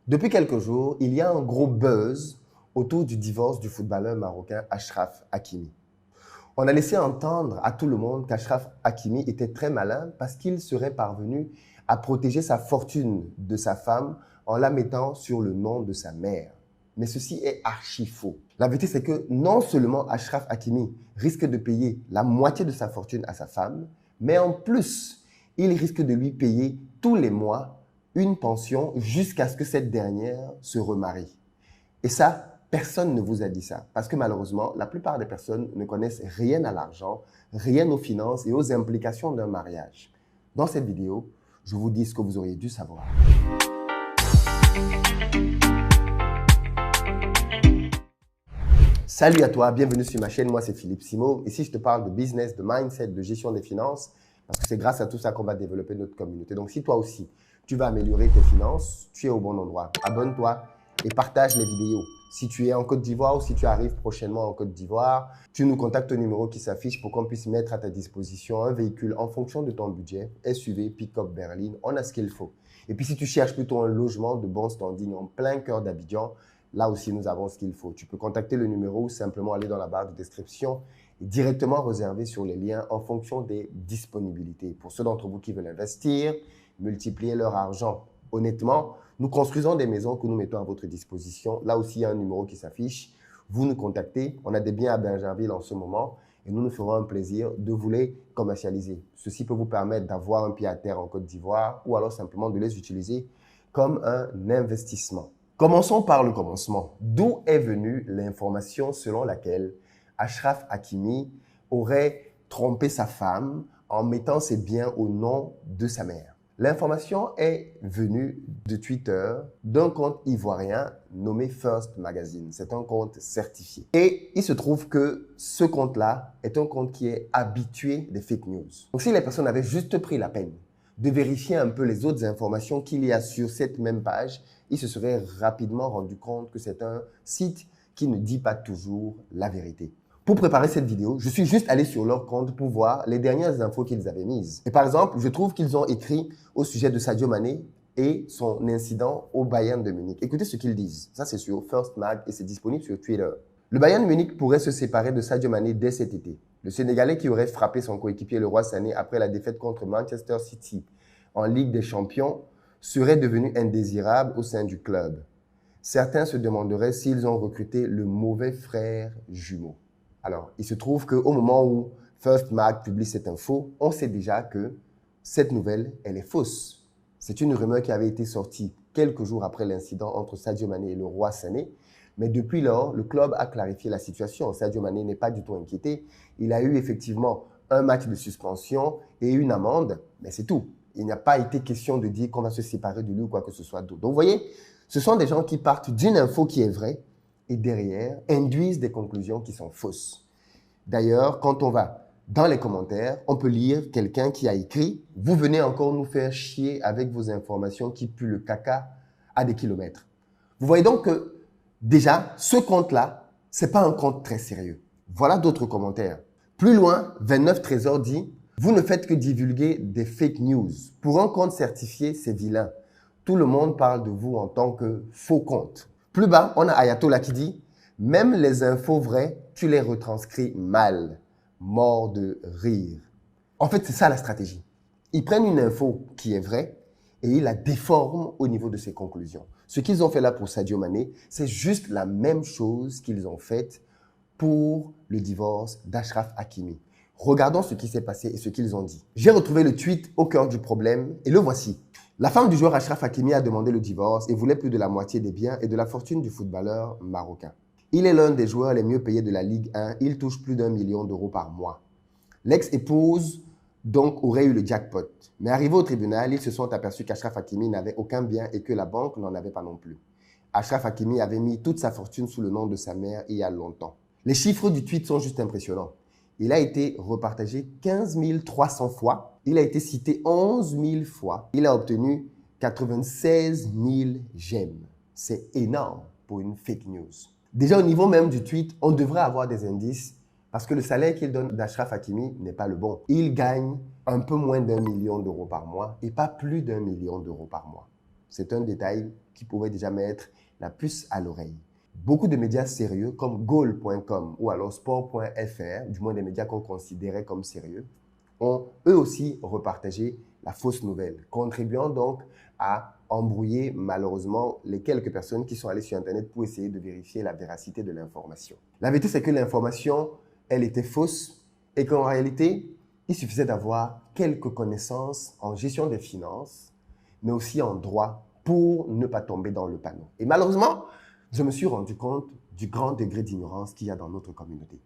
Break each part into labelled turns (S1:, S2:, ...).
S1: Depuis quelques jours, il y a un gros buzz autour du divorce du footballeur marocain Achraf Hakimi. On a laissé entendre à tout le monde qu'Achraf Hakimi était très malin parce qu'il serait parvenu à protéger sa fortune de sa femme en la mettant sur le nom de sa mère. Mais ceci est archi faux. La vérité, c'est que non seulement Achraf Hakimi risque de payer la moitié de sa fortune à sa femme, mais en plus, il risque de lui payer tous les mois une pension jusqu'à ce que cette dernière se remarie. Et ça, personne ne vous a dit ça. Parce que malheureusement, la plupart des personnes ne connaissent rien à l'argent, rien aux finances et aux implications d'un mariage. Dans cette vidéo, je vous dis ce que vous auriez dû savoir. Salut à toi, bienvenue sur ma chaîne. Moi, c'est Philippe Simo. Ici, je te parle de business, de mindset, de gestion des finances, parce que c'est grâce à tout ça qu'on va développer notre communauté. Donc, si toi aussi, tu vas améliorer tes finances, tu es au bon endroit. Abonne-toi et partage les vidéos. Si tu es en Côte d'Ivoire ou si tu arrives prochainement en Côte d'Ivoire, tu nous contactes au numéro qui s'affiche pour qu'on puisse mettre à ta disposition un véhicule en fonction de ton budget, SUV, pick-up, berline, on a ce qu'il faut. Et puis, si tu cherches plutôt un logement de bon standing en plein cœur d'Abidjan, là aussi, nous avons ce qu'il faut. Tu peux contacter le numéro ou simplement aller dans la barre de description et directement réserver sur les liens en fonction des disponibilités. Pour ceux d'entre vous qui veulent investir, multiplier leur argent. Honnêtement, nous construisons des maisons que nous mettons à votre disposition. Là aussi, il y a un numéro qui s'affiche. Vous nous contactez. On a des biens à Bingerville en ce moment et nous nous ferons un plaisir de vous les commercialiser. Ceci peut vous permettre d'avoir un pied à terre en Côte d'Ivoire ou alors simplement de les utiliser comme un investissement. Commençons par le commencement. D'où est venue l'information selon laquelle Achraf Hakimi aurait trompé sa femme en mettant ses biens au nom de sa mère? L'information est venue de Twitter d'un compte ivoirien nommé First Magazine. C'est un compte certifié. Et il se trouve que ce compte-là est un compte qui est habitué des fake news. Donc si les personnes avaient juste pris la peine de vérifier un peu les autres informations qu'il y a sur cette même page, ils se seraient rapidement rendu compte que c'est un site qui ne dit pas toujours la vérité. Pour préparer cette vidéo, je suis juste allé sur leur compte pour voir les dernières infos qu'ils avaient mises. Et par exemple, je trouve qu'ils ont écrit au sujet de Sadio Mané et son incident au Bayern de Munich. Écoutez ce qu'ils disent. Ça, c'est sur First Mag et c'est disponible sur Twitter. Le Bayern de Munich pourrait se séparer de Sadio Mané dès cet été. Le Sénégalais qui aurait frappé son coéquipier Leroy Sané après la défaite contre Manchester City en Ligue des Champions serait devenu indésirable au sein du club. Certains se demanderaient s'ils ont recruté le mauvais frère jumeau. Alors, il se trouve qu'au moment où First Mag publie cette info, on sait déjà que cette nouvelle, elle est fausse. C'est une rumeur qui avait été sortie quelques jours après l'incident entre Sadio Mané et Leroy Sané. Mais depuis lors, le club a clarifié la situation. Sadio Mané n'est pas du tout inquiété. Il a eu effectivement un match de suspension et une amende, mais c'est tout. Il n'a pas été question de dire qu'on va se séparer de lui ou quoi que ce soit d'autre. Donc, vous voyez, ce sont des gens qui partent d'une info qui est vraie et derrière induisent des conclusions qui sont fausses. D'ailleurs, quand on va dans les commentaires, on peut lire quelqu'un qui a écrit « Vous venez encore nous faire chier avec vos informations qui puent le caca à des kilomètres. » Vous voyez donc que déjà, ce compte-là, ce n'est pas un compte très sérieux. Voilà d'autres commentaires. Plus loin, 29 Trésor dit « Vous ne faites que divulguer des fake news. Pour un compte certifié, c'est vilain. Tout le monde parle de vous en tant que faux compte. » Plus bas, on a Ayatollah qui dit « Même les infos vraies, tu les retranscris mal. Mort de rire. » En fait, c'est ça la stratégie. Ils prennent une info qui est vraie et ils la déforment au niveau de ses conclusions. Ce qu'ils ont fait là pour Sadio Mané, c'est juste la même chose qu'ils ont fait pour le divorce d'Achraf Hakimi. Regardons ce qui s'est passé et ce qu'ils ont dit. J'ai retrouvé le tweet au cœur du problème et le voici. La femme du joueur Achraf Hakimi a demandé le divorce et voulait plus de la moitié des biens et de la fortune du footballeur marocain. Il est l'un des joueurs les mieux payés de la Ligue 1. Il touche plus d'1 million d'euros par mois. L'ex-épouse donc aurait eu le jackpot. Mais arrivé au tribunal, ils se sont aperçus qu'Achraf Hakimi n'avait aucun bien et que la banque n'en avait pas non plus. Achraf Hakimi avait mis toute sa fortune sous le nom de sa mère il y a longtemps. Les chiffres du tweet sont juste impressionnants. Il a été repartagé 15 300 fois. Il a été cité 11 000 fois. Il a obtenu 96 000 j'aime. C'est énorme pour une fake news. Déjà au niveau même du tweet, on devrait avoir des indices parce que le salaire qu'il donne d'Achraf Hakimi n'est pas le bon. Il gagne un peu moins d'1 million d'euros par mois et pas plus d'1 million d'euros par mois. C'est un détail qui pourrait déjà mettre la puce à l'oreille. Beaucoup de médias sérieux comme goal.com ou alors sport.fr, du moins des médias qu'on considérait comme sérieux, ont eux aussi repartagé la fausse nouvelle, contribuant donc à embrouiller malheureusement les quelques personnes qui sont allées sur Internet pour essayer de vérifier la véracité de l'information. La vérité, c'est que l'information, elle était fausse et qu'en réalité, il suffisait d'avoir quelques connaissances en gestion des finances, mais aussi en droit pour ne pas tomber dans le panneau. Et malheureusement, je me suis rendu compte du grand degré d'ignorance qu'il y a dans notre communauté.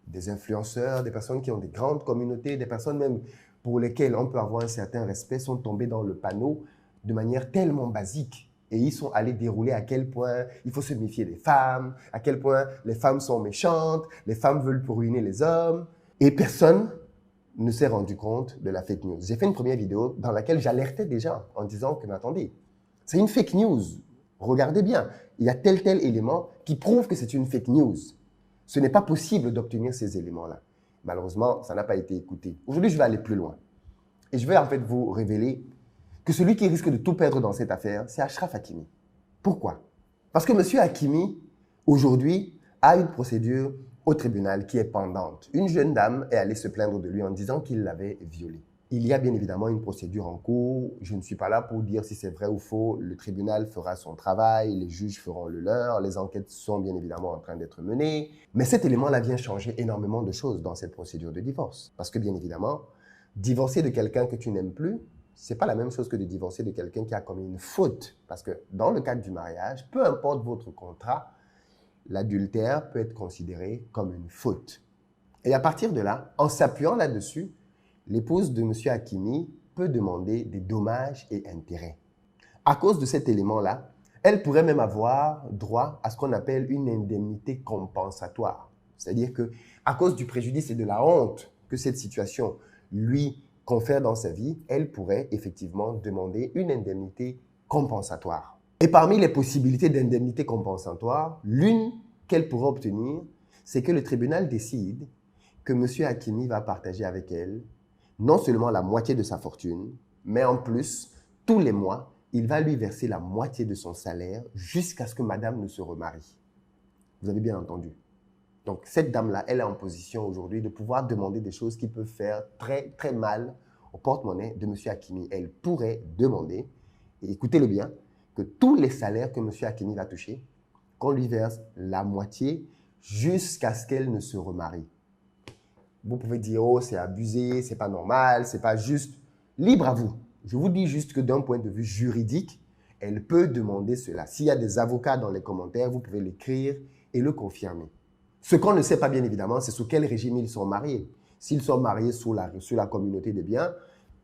S1: Des influenceurs, des personnes qui ont des grandes communautés, des personnes même pour lesquelles on peut avoir un certain respect sont tombés dans le panneau de manière tellement basique. Et ils sont allés dérouler à quel point il faut se méfier des femmes, à quel point les femmes sont méchantes, les femmes veulent ruiner les hommes. Et personne ne s'est rendu compte de la fake news. J'ai fait une première vidéo dans laquelle j'alertais déjà en disant que, mais attendez, c'est une fake news. Regardez bien, il y a tel élément qui prouve que c'est une fake news. Ce n'est pas possible d'obtenir ces éléments-là. Malheureusement, ça n'a pas été écouté. Aujourd'hui, je vais aller plus loin. Et je vais en fait vous révéler que celui qui risque de tout perdre dans cette affaire, c'est Achraf Hakimi. Pourquoi? Parce que M. Hakimi, aujourd'hui, a une procédure au tribunal qui est pendante. Une jeune dame est allée se plaindre de lui en disant qu'il l'avait violée. Il y a bien évidemment une procédure en cours. Je ne suis pas là pour dire si c'est vrai ou faux. Le tribunal fera son travail, les juges feront le leur, les enquêtes sont bien évidemment en train d'être menées. Mais cet élément-là vient changer énormément de choses dans cette procédure de divorce. Parce que bien évidemment, divorcer de quelqu'un que tu n'aimes plus, ce n'est pas la même chose que de divorcer de quelqu'un qui a commis une faute. Parce que dans le cadre du mariage, peu importe votre contrat, l'adultère peut être considéré comme une faute. Et à partir de là, en s'appuyant là-dessus, l'épouse de M. Hakimi peut demander des dommages et intérêts. À cause de cet élément-là, elle pourrait même avoir droit à ce qu'on appelle une indemnité compensatoire. C'est-à-dire qu'à cause du préjudice et de la honte que cette situation lui confère dans sa vie, elle pourrait effectivement demander une indemnité compensatoire. Et parmi les possibilités d'indemnité compensatoire, l'une qu'elle pourrait obtenir, c'est que le tribunal décide que M. Hakimi va partager avec elle non seulement la moitié de sa fortune, mais en plus, tous les mois, il va lui verser la moitié de son salaire jusqu'à ce que madame ne se remarie. Vous avez bien entendu. Donc, cette dame-là, elle est en position aujourd'hui de pouvoir demander des choses qui peuvent faire très, très mal au porte-monnaie de M. Hakimi. Elle pourrait demander, et écoutez-le bien, que tous les salaires que M. Hakimi va toucher, qu'on lui verse la moitié jusqu'à ce qu'elle ne se remarie. Vous pouvez dire, oh, c'est abusé, c'est pas normal, c'est pas juste. Libre à vous. Je vous dis juste que d'un point de vue juridique, elle peut demander cela. S'il y a des avocats dans les commentaires, vous pouvez l'écrire et le confirmer. Ce qu'on ne sait pas bien évidemment, c'est sous quel régime ils sont mariés. S'ils sont mariés sous la communauté des biens,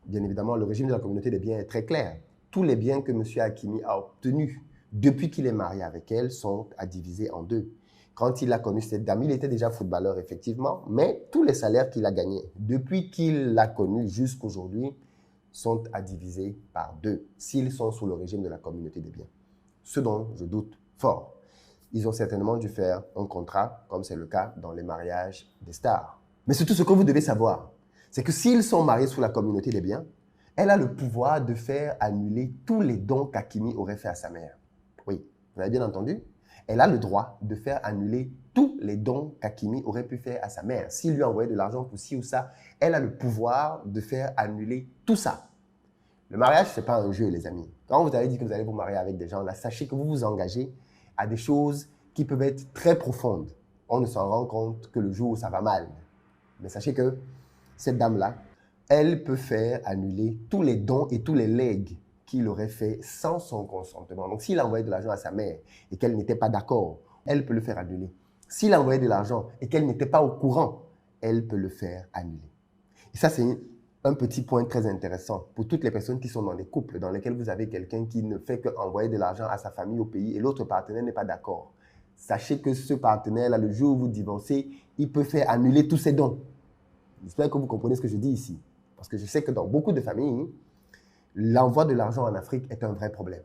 S1: bien évidemment, le régime de la communauté des biens est très clair. Tous les biens que M. Hakimi a obtenus depuis qu'il est marié avec elle sont à diviser en deux. Quand il a connu cette dame, il était déjà footballeur, effectivement, mais tous les salaires qu'il a gagnés depuis qu'il l'a connue jusqu'aujourd'hui sont à diviser par deux, s'ils sont sous le régime de la communauté des biens. Ce dont je doute fort. Ils ont certainement dû faire un contrat, comme c'est le cas dans les mariages des stars. Mais surtout, ce que vous devez savoir, c'est que s'ils sont mariés sous la communauté des biens, elle a le pouvoir de faire annuler tous les dons qu'Hakimi aurait fait à sa mère. Oui, vous avez bien entendu? Elle a le droit de faire annuler tous les dons qu'Hakimi aurait pu faire à sa mère. S'il lui envoyait de l'argent pour ci ou ça, elle a le pouvoir de faire annuler tout ça. Le mariage, ce n'est pas un jeu, les amis. Quand vous avez dit que vous allez vous marier avec des gens, là, sachez que vous vous engagez à des choses qui peuvent être très profondes. On ne s'en rend compte que le jour où ça va mal. Mais sachez que cette dame-là, elle peut faire annuler tous les dons et tous les legs qu'il aurait fait sans son consentement. Donc, s'il a envoyé de l'argent à sa mère et qu'elle n'était pas d'accord, elle peut le faire annuler. S'il a envoyé de l'argent et qu'elle n'était pas au courant, elle peut le faire annuler. Et ça, c'est un petit point très intéressant pour toutes les personnes qui sont dans des couples dans lesquels vous avez quelqu'un qui ne fait qu'envoyer de l'argent à sa famille au pays et l'autre partenaire n'est pas d'accord. Sachez que ce partenaire-là, le jour où vous divorcez, il peut faire annuler tous ses dons. J'espère que vous comprenez ce que je dis ici. Parce que je sais que dans beaucoup de familles, l'envoi de l'argent en Afrique est un vrai problème.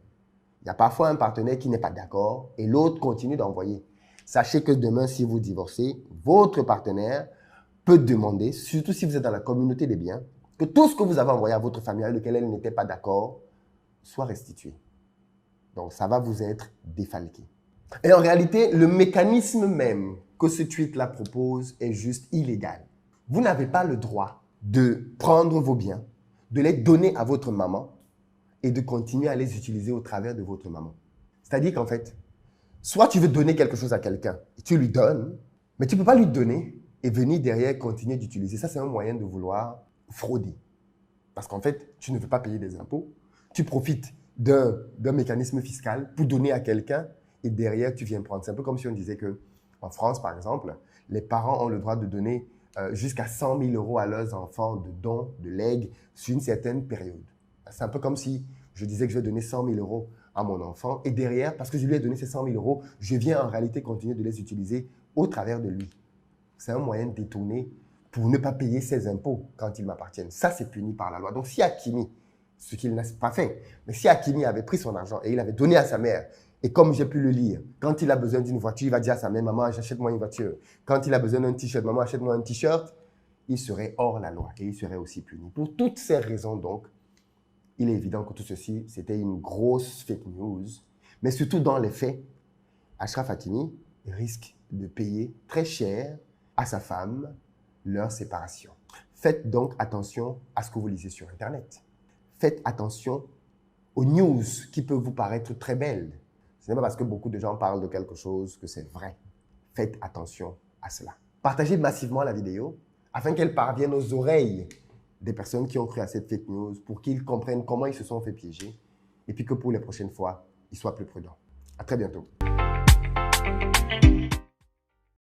S1: Il y a parfois un partenaire qui n'est pas d'accord et l'autre continue d'envoyer. Sachez que demain, si vous divorcez, votre partenaire peut demander, surtout si vous êtes dans la communauté des biens, que tout ce que vous avez envoyé à votre famille avec lequel elle n'était pas d'accord soit restitué. Donc, ça va vous être défalqué. Et en réalité, le mécanisme même que ce tweet-là propose est juste illégal. Vous n'avez pas le droit de prendre vos biens, de les donner à votre maman et de continuer à les utiliser au travers de votre maman. C'est-à-dire qu'en fait, soit tu veux donner quelque chose à quelqu'un et tu lui donnes, mais tu ne peux pas lui donner et venir derrière continuer d'utiliser. Ça, c'est un moyen de vouloir frauder. Parce qu'en fait, tu ne veux pas payer des impôts, tu profites d'un mécanisme fiscal pour donner à quelqu'un et derrière, tu viens prendre. C'est un peu comme si on disait qu'en France, par exemple, les parents ont le droit de donner jusqu'à 100 000 € à leurs enfants de dons, de legs, sur une certaine période. C'est un peu comme si je disais que je vais donner 100 000 € à mon enfant et derrière, parce que je lui ai donné ces 100 000 €, je viens en réalité continuer de les utiliser au travers de lui. C'est un moyen de détourner pour ne pas payer ses impôts quand ils m'appartiennent. Ça, c'est puni par la loi. Donc, si Hakimi, ce qu'il n'a pas fait, mais si Hakimi avait pris son argent et il avait donné à sa mère, et comme j'ai pu le lire, quand il a besoin d'une voiture, il va dire à sa mère, maman, achète-moi une voiture. Quand il a besoin d'un t-shirt, maman, achète-moi un t-shirt, il serait hors la loi et il serait aussi puni. Pour toutes ces raisons, donc, il est évident que tout ceci, c'était une grosse fake news. Mais surtout dans les faits, Achraf Hakimi risque de payer très cher à sa femme leur séparation. Faites donc attention à ce que vous lisez sur Internet. Faites attention aux news qui peuvent vous paraître très belles. Ce n'est pas parce que beaucoup de gens parlent de quelque chose que c'est vrai. Faites attention à cela. Partagez massivement la vidéo afin qu'elle parvienne aux oreilles des personnes qui ont cru à cette fake news pour qu'ils comprennent comment ils se sont fait piéger et puis que pour les prochaines fois, ils soient plus prudents. À très bientôt.